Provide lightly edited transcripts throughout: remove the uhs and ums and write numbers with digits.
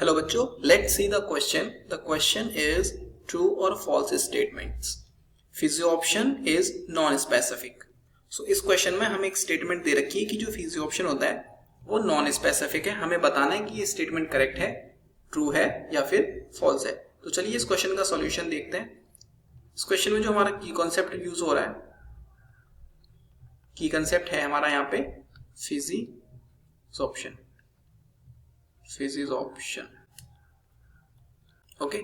Hello बच्चों, let's see the question. The question is true और false statements. Physisorption is non specific. So इस question में हमें एक स्टेटमेंट दे रखी है कि जो फिजियो ऑप्शन होता है वो नॉन स्पेसिफिक है. हमें बताना है कि ये स्टेटमेंट करेक्ट है, ट्रू है या फिर फॉल्स है. तो चलिए इस क्वेश्चन का सॉल्यूशन देखते हैं. इस क्वेश्चन में जो हमारा की कॉन्सेप्ट यूज हो रहा है, की कंसेप्ट है हमारा यहाँ पे physisorption. Physisorption okay.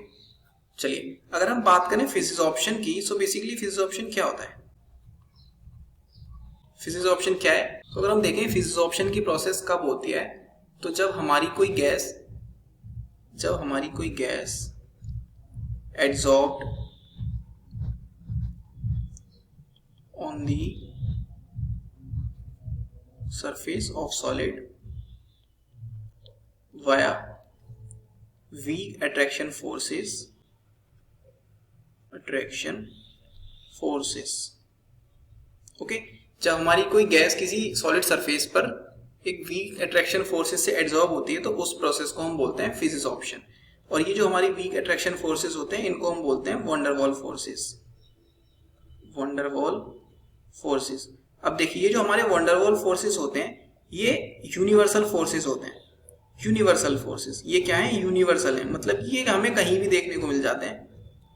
चलिए अगर हम बात करें फिजिज ऑप्शन की, सो बेसिकली फिजिज ऑप्शन क्या होता है, फिजिज ऑप्शन क्या है. तो अगर हम देखें फिजिज ऑप्शन की प्रोसेस कब होती है, तो जब हमारी कोई gas adsorbed on the surface of solid via weak attraction forces. Okay. जब हमारी कोई गैस किसी सॉलिड सरफेस पर एक वीक अट्रैक्शन फोर्सेस से एड्सॉर्ब होती है तो उस प्रोसेस को हम बोलते हैं फिजिज ऑप्शन. और ये जो हमारी वीक अट्रैक्शन फोर्सेस होते हैं इनको हम बोलते हैं वंडरवॉल फोर्सेस. अब देखिए जो हमारे वंडरवॉल फोर्सेस होते हैं ये यूनिवर्सल फोर्सेस होते हैं. यूनिवर्सल फोर्सेस ये क्या है, यूनिवर्सल है, मतलब ये हमें कहीं भी देखने को मिल जाते हैं,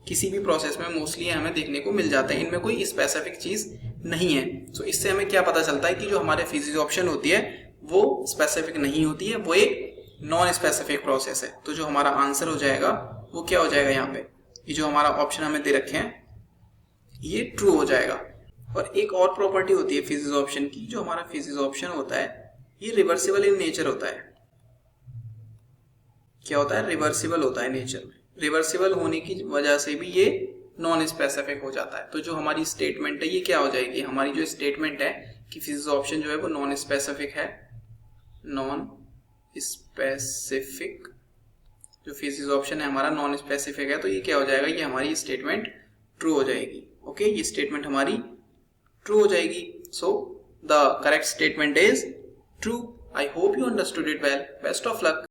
किसी भी प्रोसेस में मोस्टली हमें देखने को मिल जाते हैं. इनमें कोई स्पेसिफिक चीज नहीं है. सो इससे हमें क्या पता चलता है कि जो हमारे फिजिक्स ऑप्शन होती है वो स्पेसिफिक नहीं होती है, वो एक नॉन स्पेसिफिक प्रोसेस है. तो जो हमारा आंसर हो जाएगा वो क्या हो जाएगा, यहाँ पे ये जो हमारा ऑप्शन हमें दे रखे हैं ये ट्रू हो जाएगा. और एक और प्रॉपर्टी होती है फिजिक्स ऑप्शन की, जो हमारा फिजिक्स ऑप्शन होता है ये रिवर्सिबल इन नेचर होता है. क्या होता है, रिवर्सिबल होता है नेचर में. रिवर्सिबल होने की वजह से भी ये नॉन स्पेसिफिक हो जाता है. तो जो हमारी स्टेटमेंट है ये क्या हो जाएगी, हमारी जो स्टेटमेंट है कि फिजिक्स ऑप्शन जो है वो नॉन स्पेसिफिक है. नॉन स्पेसिफिक जो फिजिक्स ऑप्शन है हमारा नॉन स्पेसिफिक है, तो ये क्या हो जाएगा, ये हमारी स्टेटमेंट ट्रू हो जाएगी. ओके, ये स्टेटमेंट हमारी ट्रू हो जाएगी. So the correct statement is true. I hope you understood it well. Best of luck.